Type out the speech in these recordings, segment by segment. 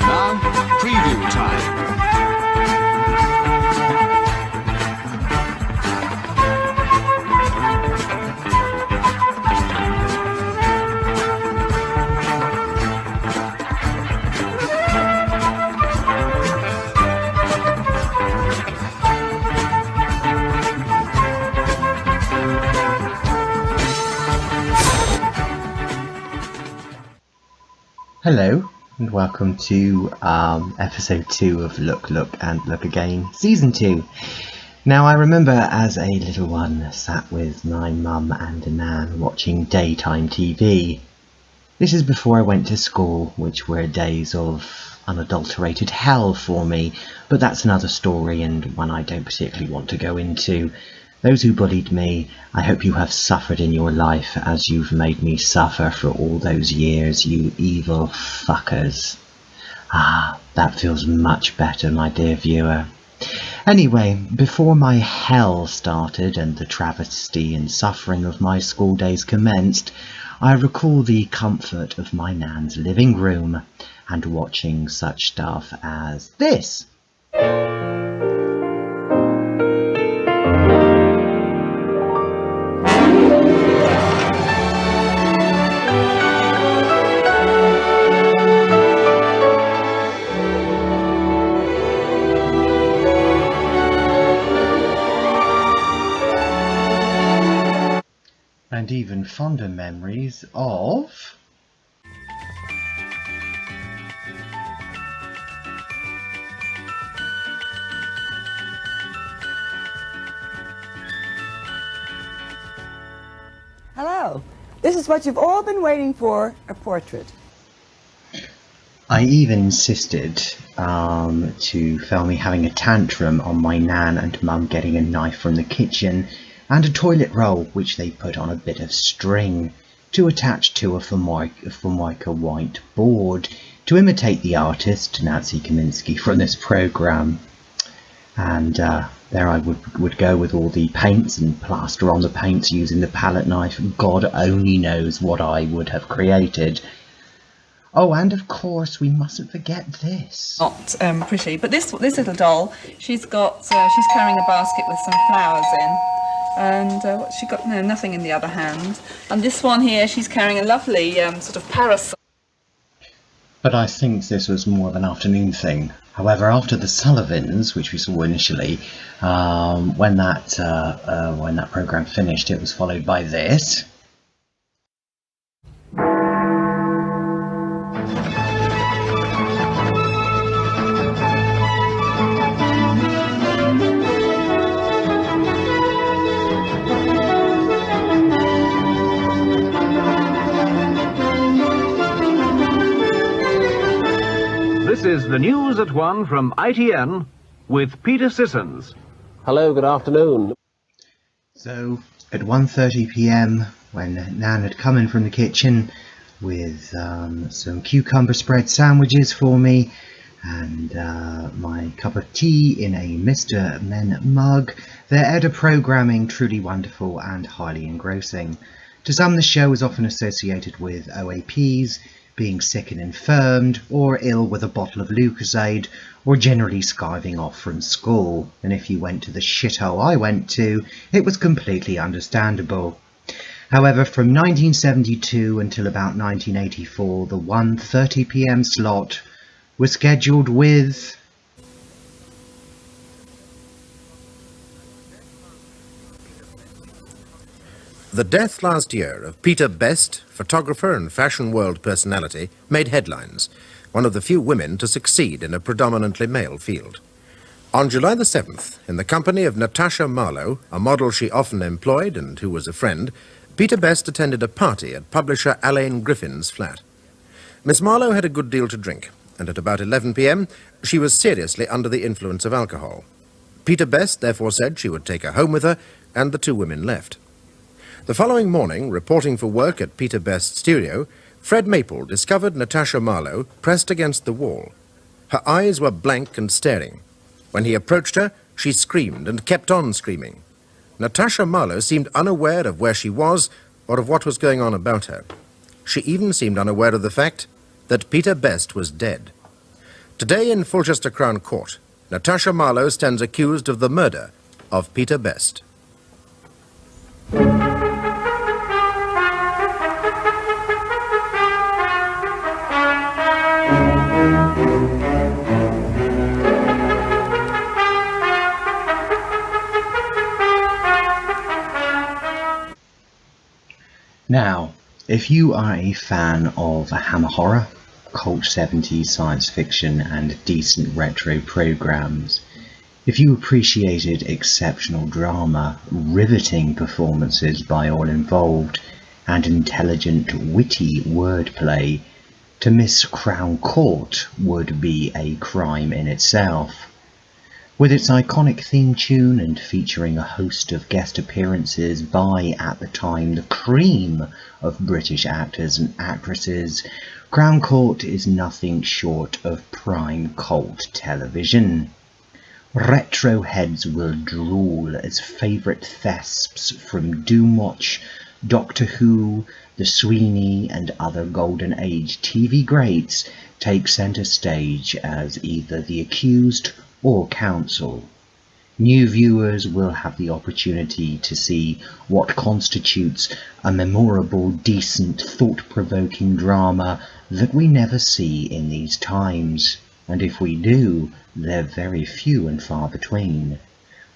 Now, preview time. Hello, and welcome to episode 2 of Look, Look and Look Again, season 2. Now, I remember as a little one sat with my mum and nan watching daytime TV. This is before I went to school, which were days of unadulterated hell for me, but that's another story and one I don't particularly want to go into. Those who bullied me, I hope you have suffered in your life as you've made me suffer for all those years, you evil fuckers. Ah, that feels much better, my dear viewer. Anyway, before my hell started and the travesty and suffering of my school days commenced, I recall the comfort of my nan's living room and watching such stuff as this. And even fonder memories of Hello, this is what you've all been waiting for, a portrait. I even insisted to film me having a tantrum on my nan and mum getting a knife from the kitchen and a toilet roll which they put on a bit of string to attach to a Formica white board to imitate the artist Nancy Kaminsky from this programme. And there I would go with all the paints and plaster on the paints using the palette knife. God only knows what I would have created. Oh, and of course we mustn't forget this. Not pretty, but this little doll, she's carrying a basket with some flowers in. And what's she got? No, nothing in the other hand. And this one here, she's carrying a lovely sort of parasol. But I think this was more of an afternoon thing. However, after the Sullivans, which we saw initially, when that programme finished, it was followed by this. This is the News at 1 from ITN with Peter Sissons. Hello, good afternoon. So, at 1:30 p.m, when Nan had come in from the kitchen with some cucumber spread sandwiches for me and my cup of tea in a Mr. Men mug, there aired a programming truly wonderful and highly engrossing. To some, the show is often associated with OAPs, being sick and infirmed, or ill with a bottle of Lucozade, or generally skiving off from school. And if you went to the shithole I went to, it was completely understandable. However, from 1972 until about 1984, the 1:30 p.m. slot was scheduled with The death last year of Peter Best, photographer and fashion world personality, made headlines, one of the few women to succeed in a predominantly male field. On July the 7th, in the company of Natasha Marlowe, a model she often employed and who was a friend, Peter Best attended a party at publisher Alain Griffin's flat. Miss Marlowe had a good deal to drink, and at about 11 p.m. she was seriously under the influence of alcohol. Peter Best therefore said she would take her home with her, and the two women left. The following morning, reporting for work at Peter Best's studio, Fred Maple discovered Natasha Marlowe pressed against the wall. Her eyes were blank and staring. When he approached her, she screamed and kept on screaming. Natasha Marlowe seemed unaware of where she was or of what was going on about her. She even seemed unaware of the fact that Peter Best was dead. Today in Fulchester Crown Court, Natasha Marlowe stands accused of the murder of Peter Best. Now, if you are a fan of hammer horror, cult 70s science fiction and decent retro programs, if you appreciated exceptional drama, riveting performances by all involved, and intelligent, witty wordplay, to miss Crown Court would be a crime in itself. With its iconic theme tune and featuring a host of guest appearances by, at the time, the cream of British actors and actresses, Crown Court is nothing short of prime cult television. Retro heads will drool as favourite thesps from Doomwatch, Doctor Who, The Sweeney and other Golden Age TV greats take centre stage as either the accused or counsel. New viewers will have the opportunity to see what constitutes a memorable, decent, thought-provoking drama that we never see in these times, and if we do, they're very few and far between.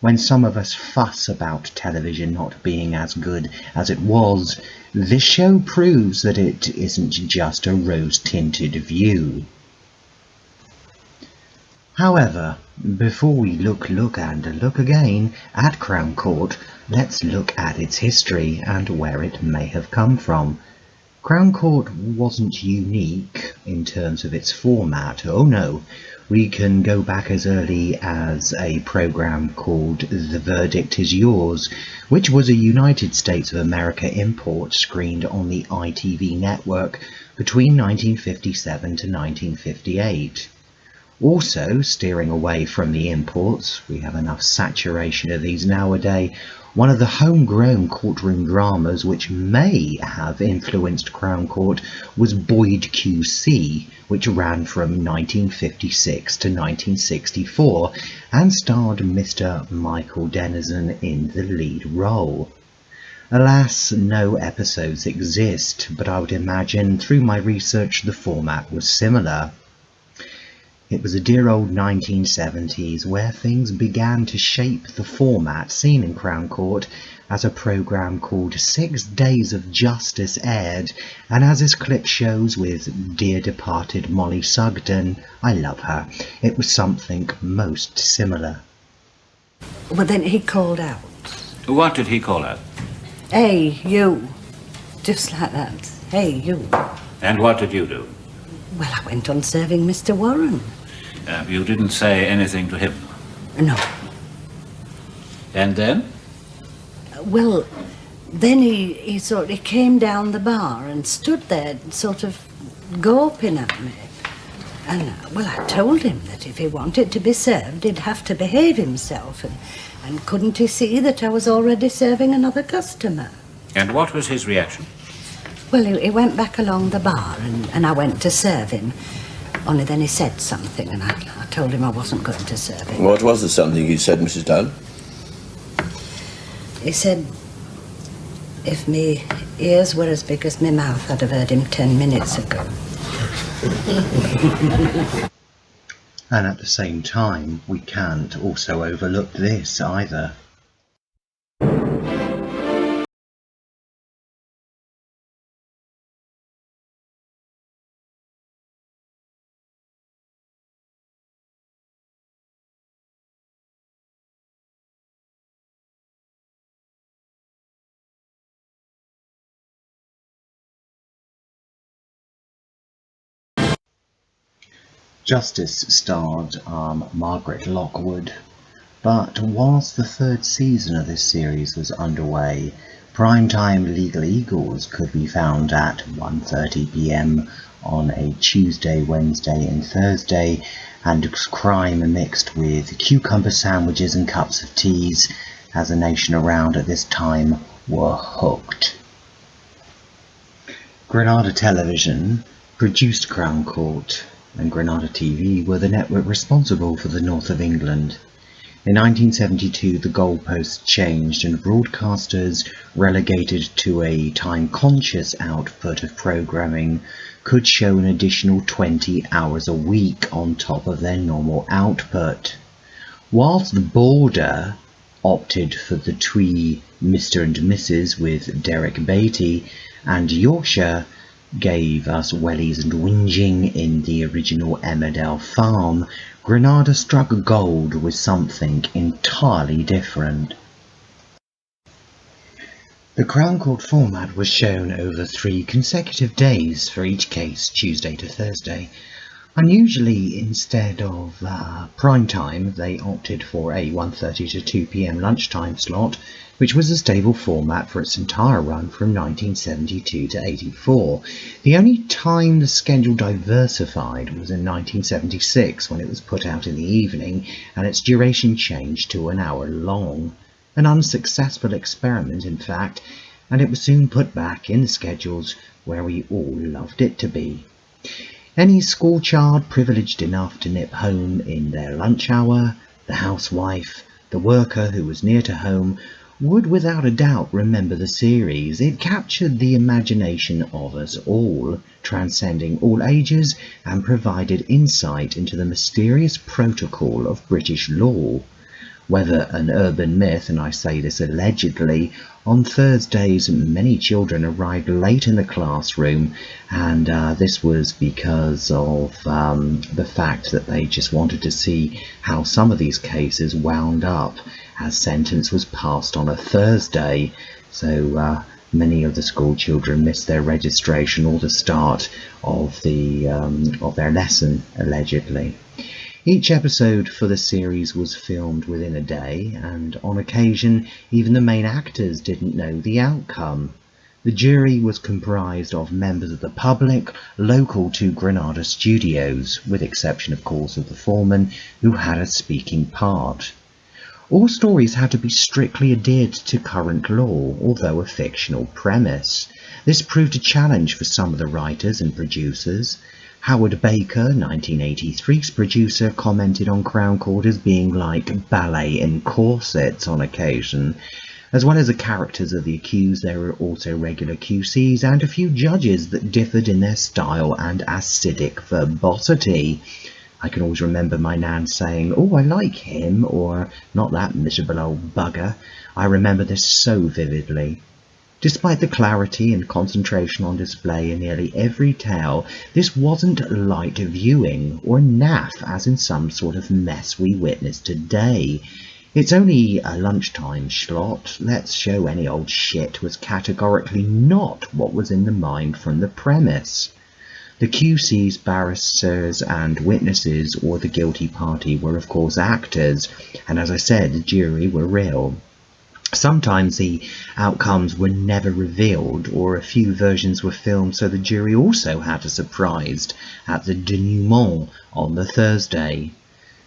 When some of us fuss about television not being as good as it was, this show proves that it isn't just a rose-tinted view. However, before we look again at Crown Court, let's look at its history and where it may have come from. Crown Court wasn't unique in terms of its format. Oh no, we can go back as early as a program called The Verdict Is Yours, which was a United States of America import screened on the ITV network between 1957 to 1958. Also, steering away from the imports, we have enough saturation of these nowadays, one of the homegrown courtroom dramas which may have influenced Crown Court was Boyd QC, which ran from 1956 to 1964 and starred Mr. Michael Dennison in the lead role. Alas, no episodes exist, but I would imagine through my research the format was similar. It was a dear old 1970s where things began to shape the format seen in Crown Court as a programme called 6 Days of Justice aired, and as this clip shows with dear departed Molly Sugden, I love her, it was something most similar. Well, then he called out. What did he call out? Hey, you. Just like that. Hey, you. And what did you do? Well, I went on serving Mr. Warren. You didn't say anything to him? No. And then? Well, then he came down the bar and stood there sort of gawping at me. And, well, I told him that if he wanted to be served, he'd have to behave himself. And couldn't he see that I was already serving another customer? And what was his reaction? Well, he went back along the bar and I went to serve him. Only then he said something and I told him I wasn't going to serve him. What was the something he said, Mrs. Dunn? He said if me ears were as big as my mouth, I'd have heard him 10 minutes ago. And at the same time, we can't also overlook this either. Justice starred Margaret Lockwood, but whilst the 3rd season of this series was underway, primetime Legal Eagles could be found at 1:30 p.m. on a Tuesday, Wednesday and Thursday, and crime mixed with cucumber sandwiches and cups of teas, as the nation around at this time were hooked. Granada Television produced Crown Court, and Granada TV were the network responsible for the north of England. In 1972, the goalposts changed and broadcasters relegated to a time-conscious output of programming could show an additional 20 hours a week on top of their normal output. Whilst the Border opted for the twee Mr. and Mrs. with Derek Beatty, and Yorkshire gave us wellies and whinging in the original Emmerdale Farm, Granada struck gold with something entirely different. The Crown Court format was shown over 3 consecutive days for each case, Tuesday to Thursday. Unusually, instead of prime time, they opted for a 1:30 to 2 p.m. lunchtime slot, which was a stable format for its entire run from 1972 to 84. The only time the schedule diversified was in 1976, when it was put out in the evening and its duration changed to an hour long. An unsuccessful experiment, in fact, and it was soon put back in the schedules where we all loved it to be. Any schoolchild privileged enough to nip home in their lunch hour, the housewife, the worker who was near to home, would without a doubt remember the series. It captured the imagination of us all, transcending all ages, and provided insight into the mysterious protocol of British law. Whether an urban myth, and I say this allegedly, on Thursdays many children arrived late in the classroom, and this was because of the fact that they just wanted to see how some of these cases wound up, as sentence was passed on a Thursday, so many of the school children missed their registration or the start of their lesson, allegedly. Each episode for the series was filmed within a day, and on occasion even the main actors didn't know the outcome. The jury was comprised of members of the public local to Granada studios, with exception of course of the foreman, who had a speaking part. All stories had to be strictly adhered to current law, although a fictional premise. This proved a challenge for some of the writers and producers. Howard Baker, 1983's producer, commented on Crown Court as being like ballet in corsets on occasion. As well as the characters of the accused, there were also regular QCs and a few judges that differed in their style and acidic verbosity. I can always remember my nan saying, "Oh, I like him," or "Not that miserable old bugger." I remember this so vividly. Despite the clarity and concentration on display in nearly every tale, this wasn't light viewing or naff as in some sort of mess we witness today. It's only a lunchtime slot, let's show any old shit was categorically not what was in the mind from the premise. The QCs, barristers and witnesses, or the guilty party, were of course actors, and as I said, the jury were real. Sometimes the outcomes were never revealed, or a few versions were filmed, so the jury also had a surprise at the denouement on the Thursday.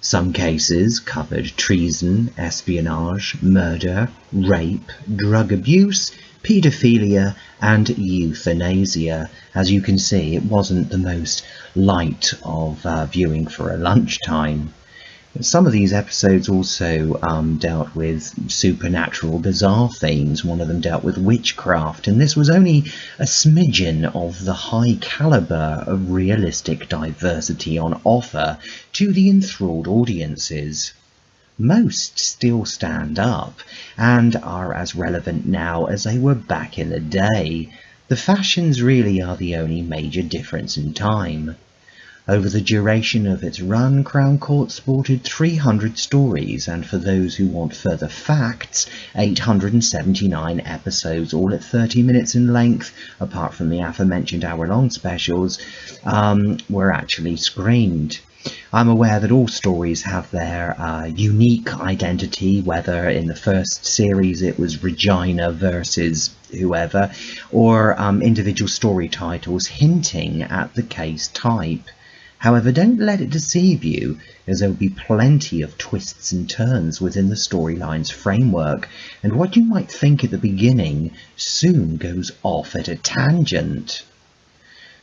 Some cases covered treason, espionage, murder, rape, drug abuse, paedophilia and euthanasia. As you can see, it wasn't the most light of viewing for a lunchtime. Some of these episodes also dealt with supernatural, bizarre themes. One of them dealt with witchcraft, and this was only a smidgen of the high calibre of realistic diversity on offer to the enthralled audiences. Most still stand up and are as relevant now as they were back in the day. The fashions really are the only major difference in time. Over the duration of its run, Crown Court sported 300 stories, and for those who want further facts, 879 episodes, all at 30 minutes in length, apart from the aforementioned hour-long specials, were actually screened. I'm aware that all stories have their unique identity, whether in the first series it was Regina versus whoever, or individual story titles hinting at the case type. However, don't let it deceive you, as there will be plenty of twists and turns within the storyline's framework, and what you might think at the beginning soon goes off at a tangent.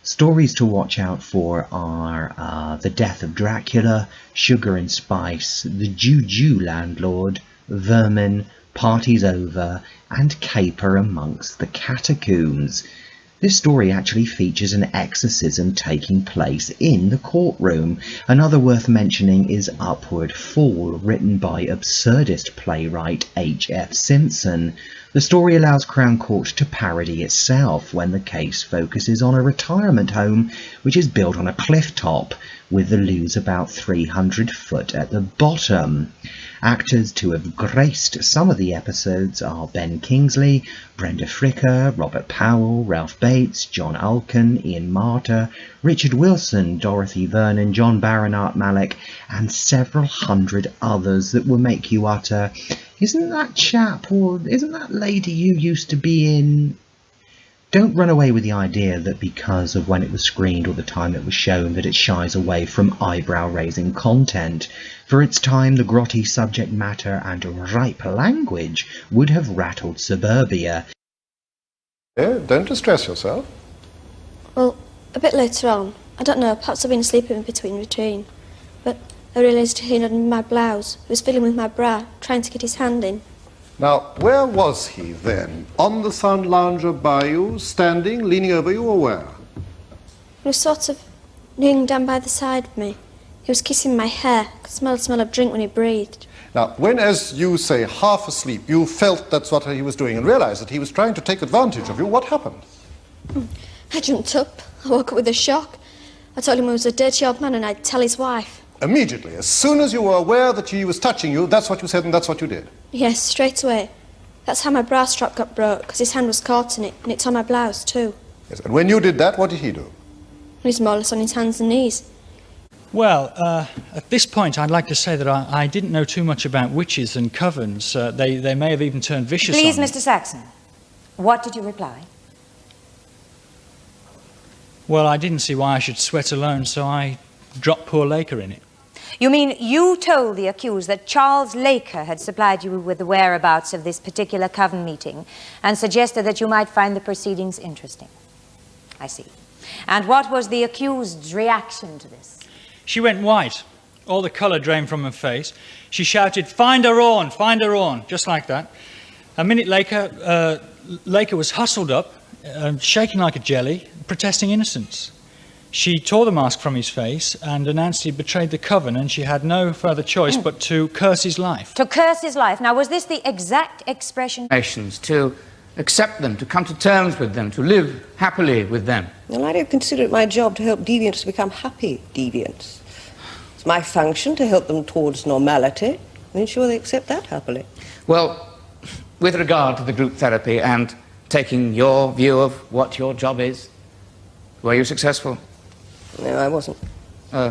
Stories to watch out for are The Death of Dracula, Sugar and Spice, The Juju Landlord, Vermin, Party's Over, and Caper Amongst the Catacombs. This story actually features an exorcism taking place in the courtroom. Another worth mentioning is Upward Fall, written by absurdist playwright H.F. Simpson. The story allows Crown Court to parody itself when the case focuses on a retirement home which is built on a cliff top, with the loos about 300 foot at the bottom. Actors to have graced some of the episodes are Ben Kingsley, Brenda Fricker, Robert Powell, Ralph Bates, John Alkin, Ian Marter, Richard Wilson, Dorothy Vernon, John Barron, Art Malek, and several hundred others that will make you utter, "Isn't that chap or isn't that lady you used to be in?" Don't run away with the idea that because of when it was screened or the time it was shown that it shies away from eyebrow-raising content. For its time, the grotty subject matter and ripe language would have rattled suburbia. Don't distress yourself. Well, a bit later on. I don't know, perhaps I've been asleep in between routine. But I realised he had my blouse. He was fiddling with my bra, trying to get his hand in. Now, where was he then? On the sound lounger by you, standing, leaning over you, or where? He was sort of kneeling down by the side of me. He was kissing my hair. I could smell the smell of drink when he breathed. Now, when, as you say, half asleep, you felt that's what he was doing and realised that he was trying to take advantage of you, what happened? I jumped up. I woke up with a shock. I told him I was a dirty old man and I'd tell his wife. Immediately, as soon as you were aware that he was touching you, that's what you said and that's what you did? Yes, straight away. That's how my bra strap got broke, because his hand was caught in it, and it tore my blouse too. Yes, and when you did that, what did he do? He's more or less on his hands and knees. Well, at this point, I'd like to say that I didn't know too much about witches and covens. They may have even turned vicious Please, on me. Mr. Saxon, what did you reply? Well, I didn't see why I should sweat alone, so I dropped poor Laker in it. You mean you told the accused that Charles Laker had supplied you with the whereabouts of this particular coven meeting and suggested that you might find the proceedings interesting? I see. And what was the accused's reaction to this? She went white. All the colour drained from her face. She shouted, "Find her on! Find her on!" Just like that. A minute later, Laker was hustled up, shaking like a jelly, protesting innocence. She tore the mask from his face and announced he betrayed the coven, and she had no further choice but to curse his life. To curse his life. Now, was this the exact expression? To accept them, to come to terms with them, to live happily with them. Well, I don't consider it my job to help deviants to become happy deviants. It's my function to help them towards normality and ensure they accept that happily. Well, with regard to the group therapy and taking your view of what your job is, were you successful? No, I wasn't.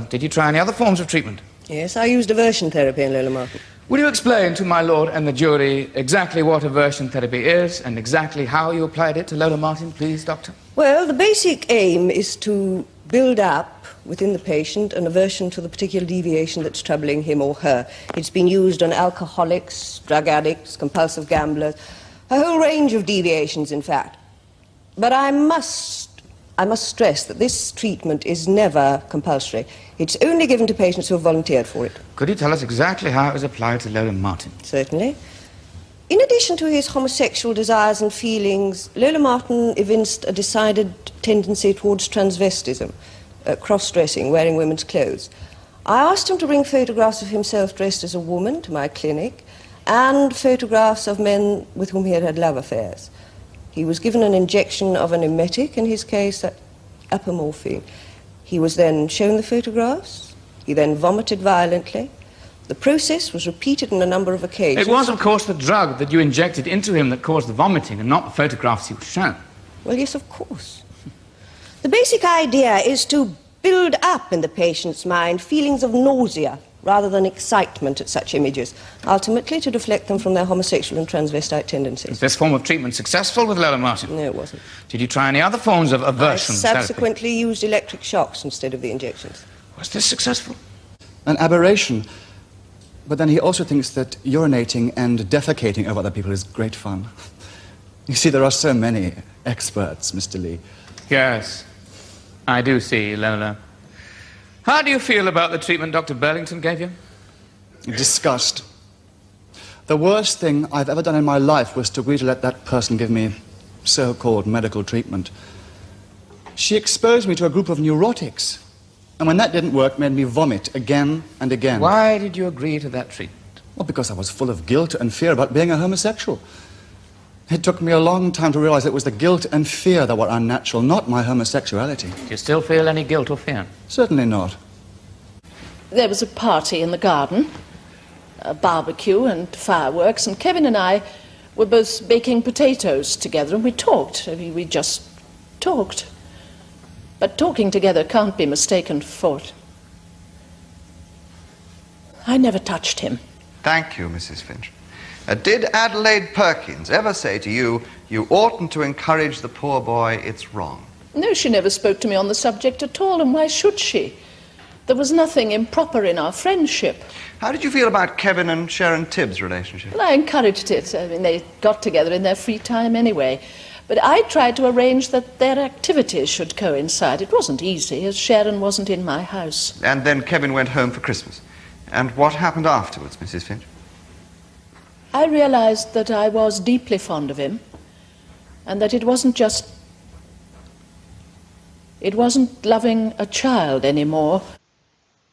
Did you try any other forms of treatment? Yes, I used aversion therapy in Lola Martin. Will you explain to my lord and the jury exactly what aversion therapy is and exactly how you applied it to Lola Martin, please, Doctor? Well, the basic aim is to build up within the patient an aversion to the particular deviation that's troubling him or her. It's been used on alcoholics, drug addicts, compulsive gamblers, a whole range of deviations, in fact. But I must stress that this treatment is never compulsory. It's only given to patients who have volunteered for it. Could you tell us exactly how it was applied to Lola Martin? Certainly. In addition to his homosexual desires and feelings, Lola Martin evinced a decided tendency towards transvestism, cross-dressing, wearing women's clothes. I asked him to bring photographs of himself dressed as a woman to my clinic and photographs of men with whom he had had love affairs. He was given an injection of an emetic, in his case, apomorphine. He was then shown the photographs. He then vomited violently. The process was repeated on a number of occasions. It was, of course, the drug that you injected into him that caused the vomiting and not the photographs he was shown. Well, yes, of course. The basic idea is to build up in the patient's mind feelings of nausea rather than excitement at such images, ultimately to deflect them from their homosexual and transvestite tendencies. Was this form of treatment successful with Lola Martin? No, it wasn't. Did you try any other forms of aversion therapy? I subsequently used electric shocks instead of the injections. Was this successful? An aberration. But then he also thinks that urinating and defecating over other people is great fun. You see, there are so many experts, Mr. Lee. Yes. I do see, Lola. How do you feel about the treatment Dr. Burlington gave you? Disgust. The worst thing I've ever done in my life was to agree to let that person give me so-called medical treatment. She exposed me to a group of neurotics, and when that didn't work, made me vomit again and again. Why did you agree to that treatment? Well, because I was full of guilt and fear about being a homosexual. It took me a long time to realize it was the guilt and fear that were unnatural, not my homosexuality. Do you still feel any guilt or fear? Certainly not. There was a party in the garden, a barbecue and fireworks, and Kevin and I were both baking potatoes together, and we talked. I mean, we just talked. But talking together can't be mistaken for it. I never touched him. Thank you, Mrs. Finch. Did Adelaide Perkins ever say to you, you oughtn't to encourage the poor boy, it's wrong? No, she never spoke to me on the subject at all, and why should she? There was nothing improper in our friendship. How did you feel about Kevin and Sharon Tibbs' relationship? Well, I encouraged it. I mean, they got together in their free time anyway. But I tried to arrange that their activities should coincide. It wasn't easy, as Sharon wasn't in my house. And then Kevin went home for Christmas. And what happened afterwards, Mrs. Finch? I realized that I was deeply fond of him, and that it wasn't loving a child anymore.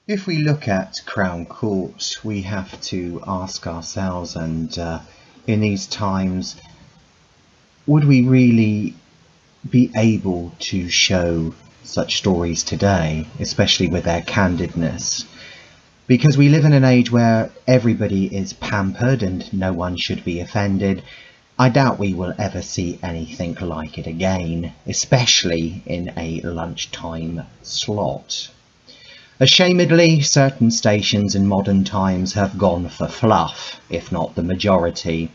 If we look at Crown Court, we have to ask ourselves, and in these times, would we really be able to show such stories today, especially with their candidness? Because we live in an age where everybody is pampered and no one should be offended. I doubt we will ever see anything like it again, especially in a lunchtime slot. Ashamedly, certain stations in modern times have gone for fluff, if not the majority,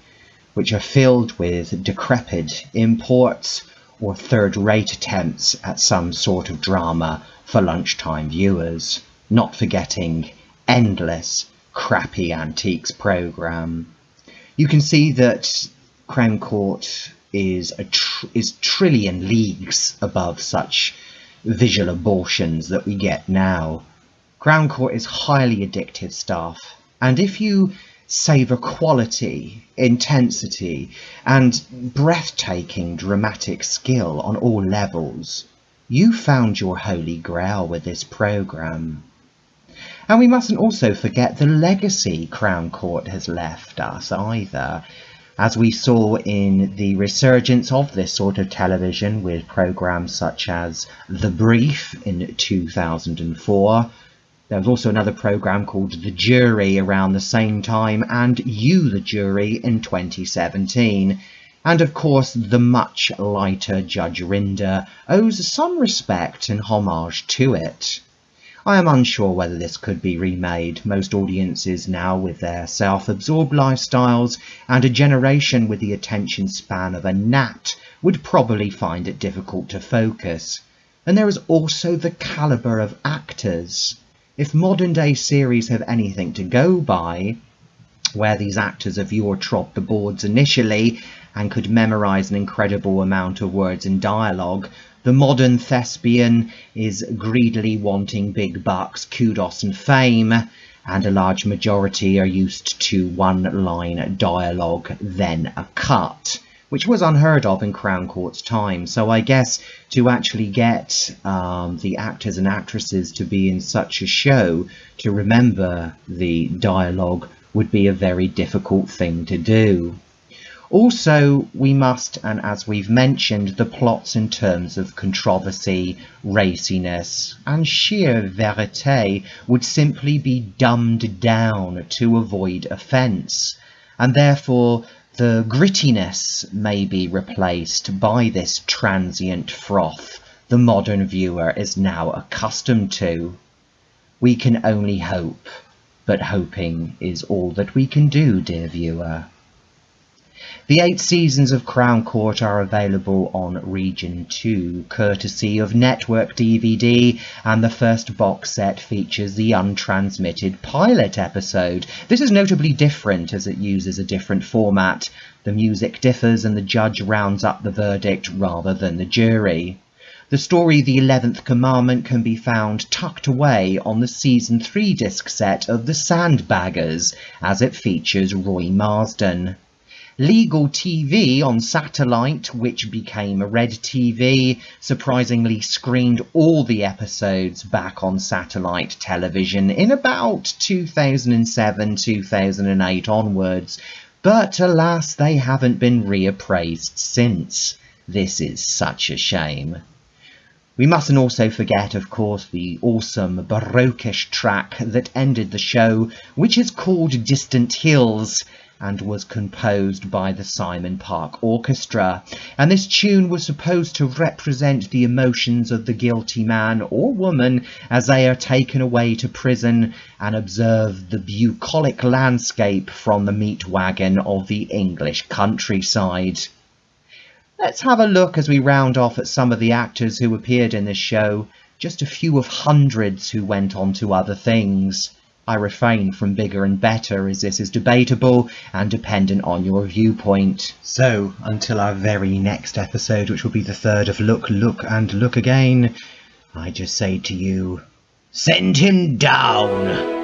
which are filled with decrepit imports or third-rate attempts at some sort of drama for lunchtime viewers, not forgetting endless crappy antiques program. You can see that Crown Court is trillion leagues above such visual abortions that we get now. Crown Court is highly addictive stuff, and if you savour quality, intensity and breathtaking dramatic skill on all levels, you found your holy grail with this programme. And we mustn't also forget the legacy Crown Court has left us either, as we saw in the resurgence of this sort of television with programmes such as The Brief in 2004. There was also another programme called The Jury around the same time, and You the Jury in 2017. And of course the much lighter Judge Rinder owes some respect and homage to it. I am unsure whether this could be remade. Most audiences now, with their self-absorbed lifestyles and a generation with the attention span of a gnat, would probably find it difficult to focus. And there is also the calibre of actors. If modern-day series have anything to go by, where these actors of yore trod the boards initially and could memorise an incredible amount of words and dialogue, the modern thespian is greedily wanting big bucks, kudos and fame, and a large majority are used to one-line dialogue, then a cut, which was unheard of in Crown Court's time. So I guess to actually get the actors and actresses to be in such a show, to remember the dialogue, would be a very difficult thing to do. Also, we must, and as we've mentioned, the plots in terms of controversy, raciness, and sheer verite would simply be dumbed down to avoid offence, and therefore the grittiness may be replaced by this transient froth the modern viewer is now accustomed to. We can only hope, but hoping is all that we can do, dear viewer. The 8 seasons of Crown Court are available on Region 2, courtesy of Network DVD, and the first box set features the untransmitted pilot episode. This is notably different as it uses a different format. The music differs and the judge rounds up the verdict rather than the jury. The story The 11th Commandment can be found tucked away on the Season 3 disc set of The Sandbaggers, as it features Roy Marsden. Legal TV on satellite, which became Red TV, surprisingly screened all the episodes back on satellite television in about 2007-2008 onwards, but alas, they haven't been reappraised since. This is such a shame. We mustn't also forget, of course, the awesome Baroque-ish track that ended the show, which is called Distant Hills, and was composed by the Simon Park Orchestra, and this tune was supposed to represent the emotions of the guilty man or woman as they are taken away to prison and observe the bucolic landscape from the meat wagon of the English countryside. Let's have a look as we round off at some of the actors who appeared in this show, just a few of hundreds who went on to other things. I refrain from bigger and better as this is debatable and dependent on your viewpoint. So, until our very next episode, which will be the third of Look, Look and Look Again, I just say to you, send him down!